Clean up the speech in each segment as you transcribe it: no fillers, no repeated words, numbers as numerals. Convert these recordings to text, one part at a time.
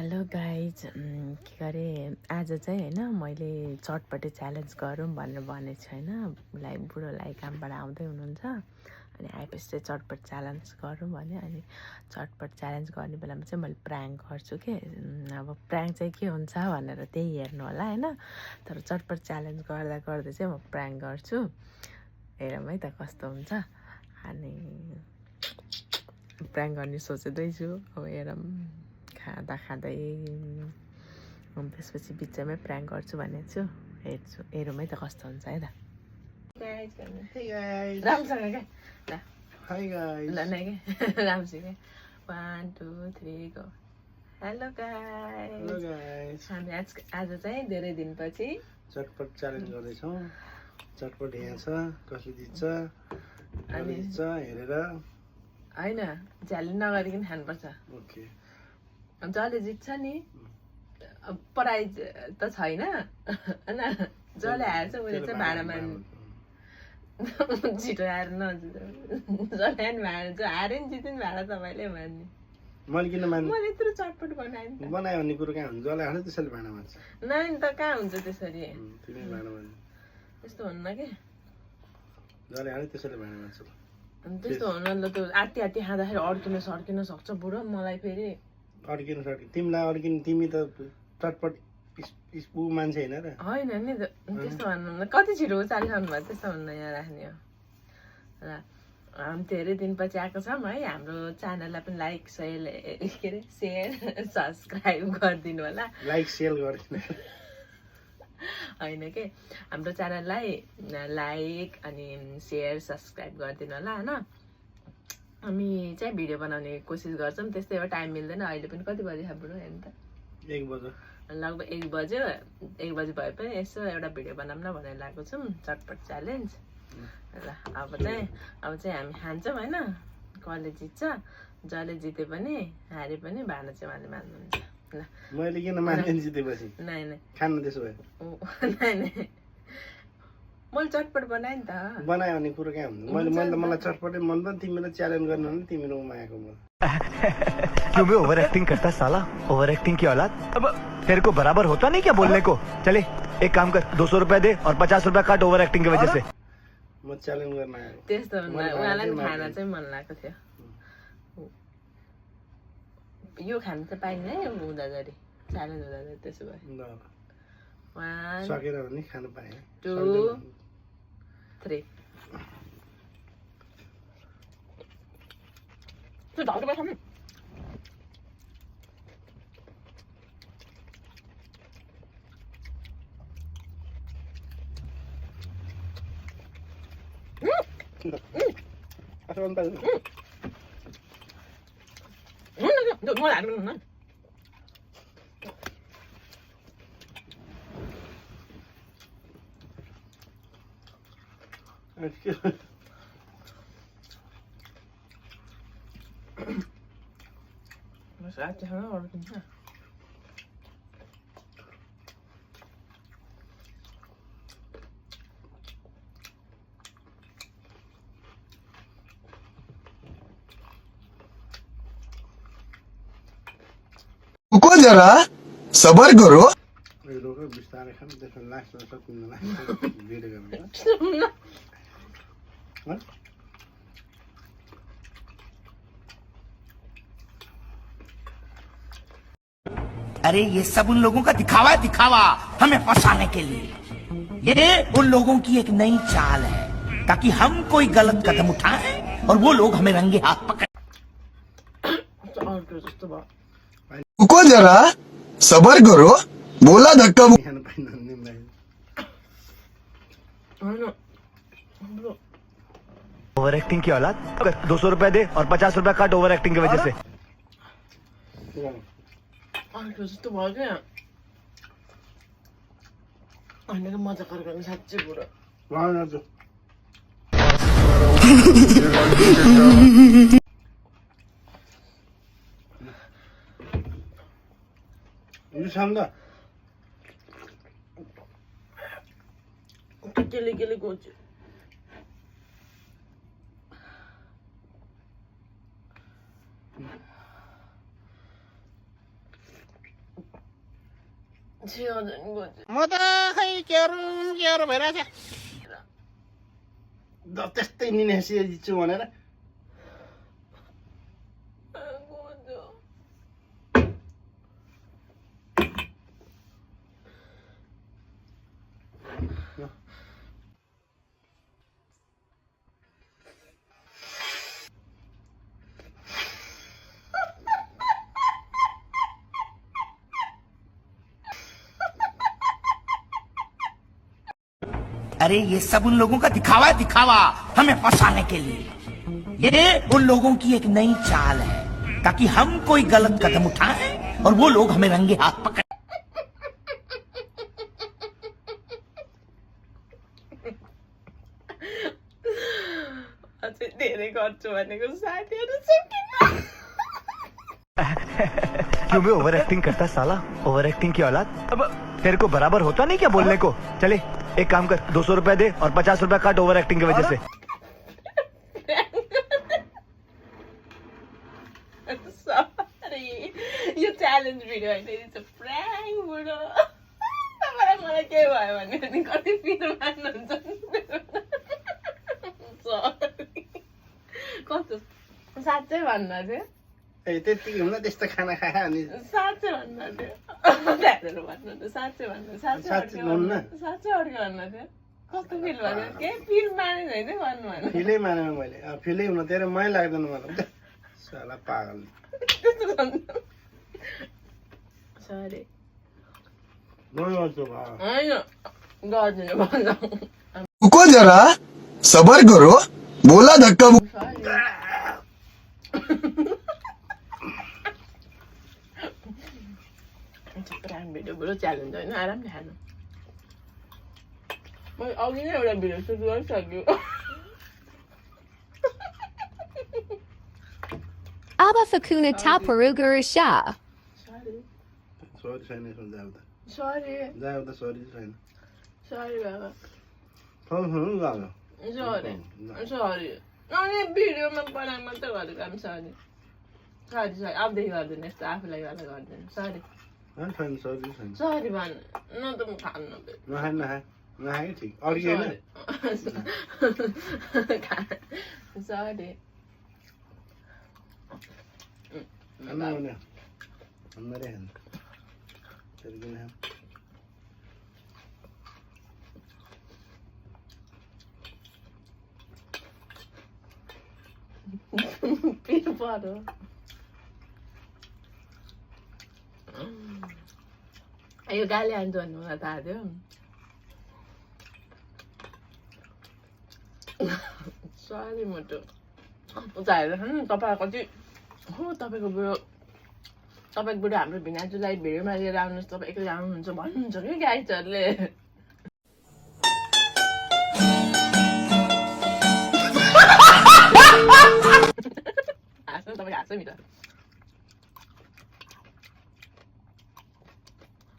Hello guys के गरे आज चाहिँ हैन मैले चटपटे च्यालेन्ज गरौँ भनेर भनेको छु हैन बुढोलाई कामबाट आउँदै हुनुहुन्छ अनि आएपछि चाहिँ चटपट च्यालेन्ज गरौँ भने अनि चटपट च्यालेन्ज गर्ने बेलामा चाहिँ मैले प्राङ्क गर्छु के अब प्राङ्क चाहिँ के हुन्छ भनेर त्यही हेर्नु होला हैन तर चटपट च्यालेन्ज गर्दा गर्दै चाहिँ म प्राङ्क गर्छु हेरौँ है त कस्तो हुन्छ अनि प्राङ्क गर्ने सोच्दैछु अब हेरौँ खाँदा खाँदै त्यसपछि बिचमै प्राङ्क गर्छु भनेको छु हेरौँ है त कस्तो हुन्छ है त राम्रोसँग क्या ल Hi guys. ल नै क्या राम्रोसँग 1 2 3 go hello Hello guys guys. हामी आज चाहिँ धेरै दिनपछि चटपट च्यालेन्ज गर्दैछौँ। चटपट यहाँ छ, कसले जित्छ, कसले जित्छ हेरेर। होइन झ्याली नगरिकन खानुपर्छ ओके। जसले जित्छ नि प्राइज त छैन होइन जसले हार्छ उसले चाहिँ भाडा मान्नु छिटो हार नजित जसले पनि भाडा जो हारे नि जित्यो नि भाडा तपाईँले मान्ने मैले किन मान्नु? मैले यत्रो चटपट बनाएँ नि त बनायो भन्ने कुरो कहाँ हुन्छ? जसले हाल्छ त्यसैले भाँडा मान्छ। नाइ नि त कहाँ हुन्छ त्यसरी तिमी भाँडा मान्छ। त्यस्तो हुन्न के जसले हाल्छ त्यसैले भाँडा मान्छ। अनि त्यस्तो हुन त्यो आत्ती आत्ती खाँदाखेरि अड्किन सर्किन सक्छ बुढो मलाई फेरि अड्किन सक्यो तिमीलाई अड्किन तिमी त चटपट ऊ मान्छे होइन र होइन नि त्यस्तो भन्नु कति छिटो उचालिरहनु भयो त्यस्तो हुन्न यहाँ राख्ने हो र हामी धेरै दिनपछि आएको छौँ है हाम्रो च्यानललाई पनि लाइक के अरे सेयर सब्सक्राइब गरिदिनु होला लाइक सेयर गरिदिनु होइन के हाम्रो च्यानललाई लाइक अनि सेयर सब्सक्राइब गरिदिनु होला होइन हामी चाहिँ भिडियो बनाउने कोसिस गर्छौँ त्यस्तै हो टाइम मिल्दैन अहिले पनि कति बजी खाब्रो हेर्नु त 1 बजे लगभग 1 बज्यो 1 बजी भए पनि यसो एउटा भिडियो बनाऊँ न भनेर लागेको छौँ चटपट च्यालेन्ज ल अब चाहिँ हामी खान्छौँ होइन कसले जित्छ जसले जिते पनि हारे पनि भाँडा चाहिँ उहाँले मान्नुहुन्छ ल मैले किन मान्ने जितेपछि नाइ खानु त्यसो भए नाइ मैले चटपट बनाएँ नि त बनायो भने कुरो कहाँ हुन्छ? मलाई चटपटै मन पर्छ तिमीलाई च्यालेन्ज गर्नु भने तिमीले मागेको म क्यों भी ओवर एक्टिंग करता है साला ओवर एक्टिंग की औलाद अब तेरे को बराबर होता नहीं क्या बोलने को चले एक काम कर 200 रुपए दे और 50 रुपए काट ओवर एक्टिंग की वजह से म च्यालेन्ज गर्न आएको त्यस्तो उहाँलाई पनि खाना चाहिँ मन लागेको थियो यो खानु चाहिँ पाइन्न है हुँदाखेरि च्यालेन्ज हुँदाखेरि त्यसो भए ल 1 सकेर भने खानु पाएँ 2 3 त्यो ढल्के बैठा नि मलाई हाल्नु न साथीसँग अड्किन्छ रुको जरा सबर करो रोक बिस्तारै खानु त्यसमा लास्टमा सकिँदैन भिडियो गर्नु अरे ये सब उन लोगों का दिखावा हमें फंसाने के लिए ये उन लोगों की एक नई चाल है ताकि हम कोई गलत कदम उठाएं और वो लोग हमें रंगे हाथ पकड़ रुको जरा सबर करो बोला धक्का खानु पाइन्न निम्लाई ओवर एक्टिंग की औलाद 200 रुपए दे और 50 रुपए काट ओवर एक्टिंग की वजह से जस्तो भयो क्या होइन मजा गर्नु साँच्चै बुढो केले गोच्यो म त खै के भइरहेछ त्यस्तै निनेसी जित्छु भनेर अरे ये सब उन लोगों का दिखावा है, दिखावा हमें फंसाने के लिए। ये उन लोगों की एक नई चाल है ताकि हम कोई गलत कदम उठाएं और वो लोग हमें रंगे हाथ पकड़। अझै धेरै गर्छु भनेको साथीहरू सकिन क्यों बे ओवर एक्टिंग करता साला, ओवर एक्टिंग की औलाद। अब तेरे को बराबर होता नहीं क्या बोलने को? चले एक काम कर, 200 रुपया दे और 50 रुपया काट ओवर एक्टिंग की वजह से। सरी यो च्यालेन्ज भिडियो होइन, इट्स अ प्राङ्क बुढो। तपाईँलाई मलाई के भयो भने अनि कति फिल मान्नुहुन्छ कस्तो साँच्चै भन्दा थियो त्यतिकै हुन त्यस्तो खाना खाए अनि साँच्चै भन्दा थियो ध्यानहरू भन्नु त साँच्चै भन्नु साँच्चै हुन्न। साँच्चै अड्के भन्दा थियो कस्तो फिल भयो के फिल माने होइन भन्नु भन्नु फिलै मानेन मैले फिलै हुन तेरो मै लाग्दैन मलाई साला पागल त्यस्तो भन्नु सरी नगर्छु होइन गर्दिनँ भन्दा रुको जरा सबर करो बोला धक्का प्राइम भिडियो बुढो च्यालेन्ज होइन आरामले खानु मैले अघि नै एउटा भिडियो सुट गरिसक्यो Aba Fakuna Taparugurusha. सरी छैन यसमा जाउँदा सरी जाउँदा सरी छैन सरी बाबा सुन्नु लाग्यो सरी सरी अनि भिडियोमा बनाए मात्रै गरेको काम सरी सरी सरी अबदेखि गर्दैन यस्तो आफूलाई गर्दा गर्दैन सरी छैन सरी छैन सरी भन् न त म खान्न नखाए नखाए ठिक अड्किएन सरी आउने मेरे हैं तेरे किन हैं पिर पऱ्यो यो गाली हान्छ भन्नु मलाई थाहा थियो सरी मोटो उता हेर्नु नि तपाईँ कति हो तपाईँको बुढो हाम्रो भिनाजुलाई भिडियोमा लिएर आउनुहोस् तपाईँ एक्लै आउनुहुन्छ भन्नुहुन्छ कि गाइजहरूले हाँस्नु तपाईँ हाँस्नु मित्र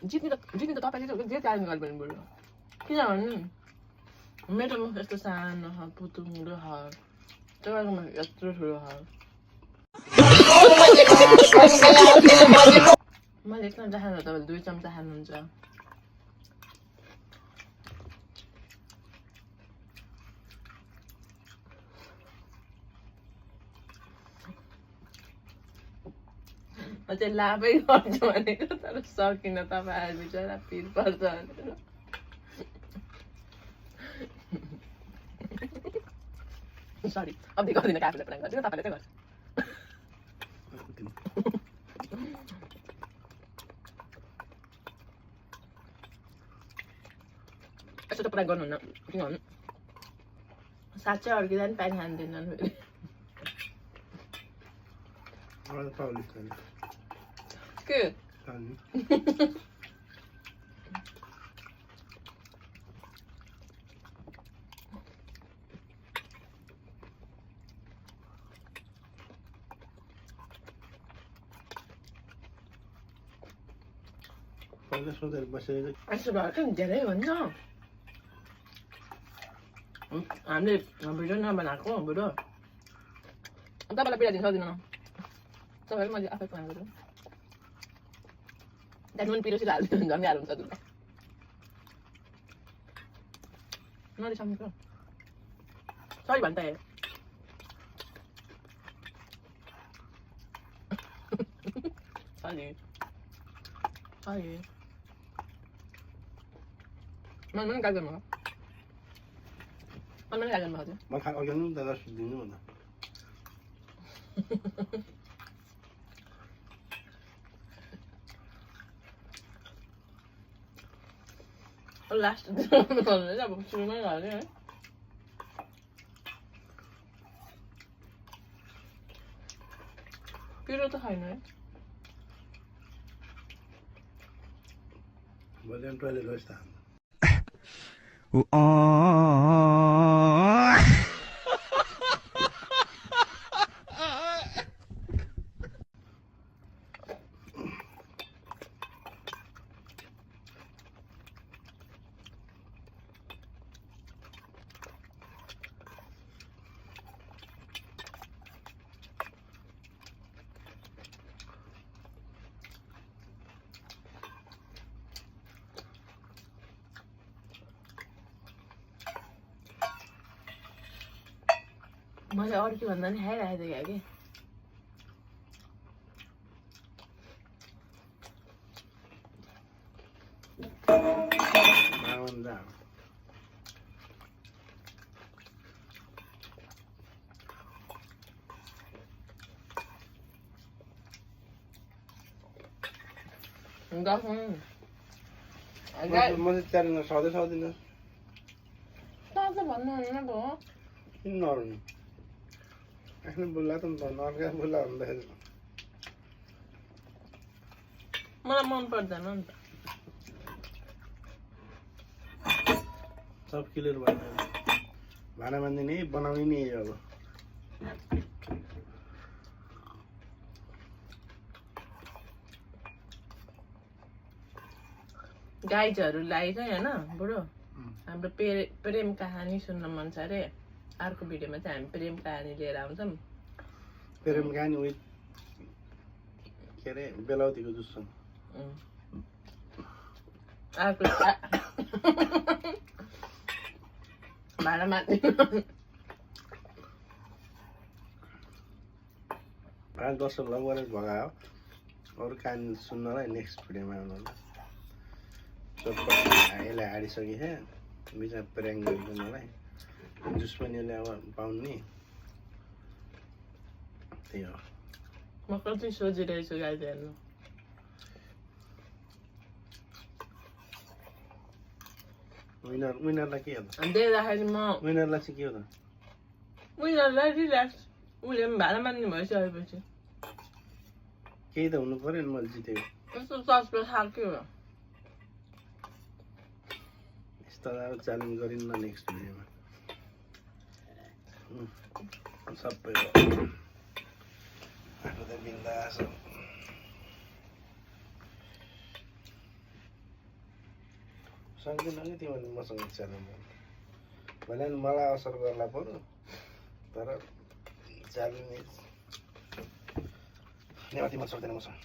जित्ने त तपाईँले जे च्यालेन्ज गर्नु बुढो किनभने मेरो मुख यस्तो सानो छ पुतुङ्गो छ तपाईँको मुख यत्रो ठुलो छ मैले 1 चम्चा खानु तपाईँले 2 चम्चा खानुहुन्छ म चाहिँ लाभै गर्छु भनेको तर सकिन तपाईँ बिचरा पिर पर्छ भनेर सरी अबदेखि गर्दिनँ आफूले प्लान गर्दिनँ तपाईँले चाहिँ गर्छ यसो त पुरा गर्नुहुन्न किनभने साँच्चै अड्किँदा पनि पानी खाँदैनन् फेरि के यसो भएको धेरै हुन्छ हामीले भिडियो नबनाएको बुढो तपाईँलाई पिरा दिन सक्दिनँ तपाईँले मैले आफै प्लान गर्छु त्यहाँ नुन पिरो सिरो हाल्दियो भने झन् गाह्रो हुन्छ दुध नरिसाउनु सरी भन्छ सरी सरी मलाई गाली गर्नु मलाई गाली गर्नु हजुर म अघि नि दादा दिनु भन्दा लास्ट अब सुरुमै हाल्यो है पिरो त खाइन है भोलि टोइलेट गएछ त म चाहिँ अरू के भन्दा नि खाइरहेको थिएँ कि म चाहिँ च्यालेन्ज सधैँ सक्दिनँ भन्नुहुन्न पो किन नर्नु आफ्नो बोल्ला त नर्का बोल्ला भन्दाखेरि मलाई मन पर्दैन नि त सब क्लियर भयो भाँडा मान्दिने बनाउने नि अब गाइजहरूलाई चाहिँ होइन बुढो हाम्रो प्रेम कहानी सुन्न मन छ अरे अर्को भिडियोमा चाहिँ हामी प्रेम कहानी लिएर आउँछौँ प्रेम कहानी उयो के अरे बेलाउतीको जुस अर्को भाँडा माथि 5-10 लगभग भगायो अरू कहानी सुन्नलाई नेक्स्ट भिडियोमा आउनु होला चटपट यसलाई हाडिसकेँ बिचमा प्र्याङ गरिदिनुलाई जुस पनि यसले अब पाउने त्यही हो म कति सोचिरहेको छु गाइज हेर्नु विनरलाई के हो त देख्दाखेरि म विनरलाई चाहिँ के हो त उनीहरूलाई रिल्याक्स उसले पनि भाँडा मान्ने भइसकेपछि केही त हुनु पर्यो नि मैले जितेको यस्तो सस्पेन्स खालको यस्तो अब च्यालेन्ज गरिन्न नेक्स्ट भिडियोमा सबै हो आफू त बिन्दास हो सक्दिनँ कि तिमीले मसँग च्यालेन्ज गर्नु भने मलाई असर गर्ला पर्यो तर च्यालेन्ज नेवा तिमीले सक्दैन मसँग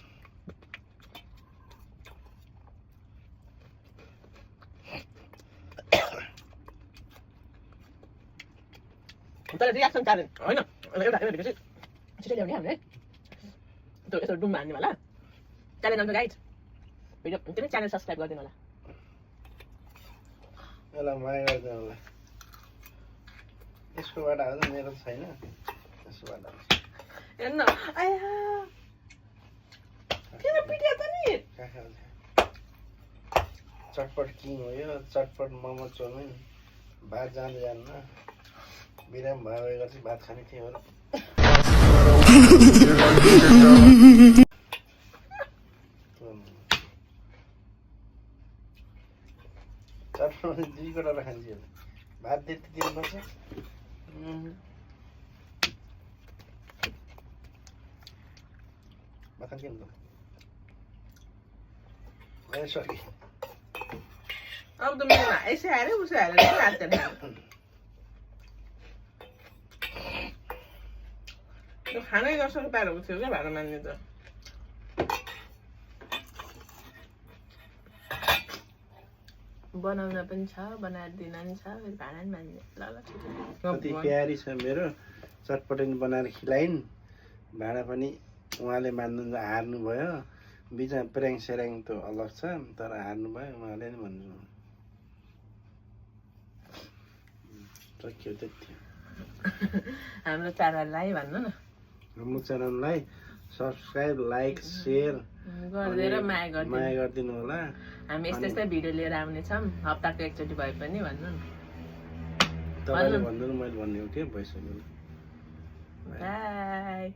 तर रियाक्सन च्यालेन्ज होइन एउटा भेटेपछि छिटो ल्याउने हामीले त्यो यसो डुममा हान्ने होला च्यालेन्ज आउँछ गाइड भिडियो त्यो च्यानल सब्सक्राइब गरिदिनु होला यसलाई माया गरिदिनु होला यसको बाटो आउँछ मेरो छैन यसको बाटो आउँछ हेर्न आया किन पिट्यो त नि चटपट किङ हो यो चटपट मोमो चाउमिन भात जाँदै जान्न बिराम भयो गर्छ भात खाने थियो होला चटपट 2 कोटा खान्छ भात त्यति दिनुपर्छ भात के हुन्छ सरी अब त मेरो यसै हाल्यो उसै हालेर हाल्दैन त्यो खानै नसक्ने पारेको थियो क्या भाँडा मान्ने त बनाउन पनि छ, बनाएर दिन नि छ, फेरि भाँडा नि मान्ने। ल ल कति प्यारी छ मेरो, चटपटिन बनाएर खिलाइन्, भाँडा पनि उहाँले मान्नु हार्नु भयो। बिचमा प्र्याङ सेराङ त अलग छ, तर हार्नु भयो उहाँले नि भन्नु। सकियो त्यति। हाम्रो च्यानललाई भन्नु न, हाम्रो च्यानललाई सब्सक्राइब, लाइक, सेयर गरिदिएर माया गरिदिनु होला। हामी यस्तै यस्तै भिडियो लिएर आउनेछौँ, हप्ताको एकचोटि भए पनि भन्नु न। तपाईँले भन्नु, मैले भन्ने हो कि भइसक्यो। बाई।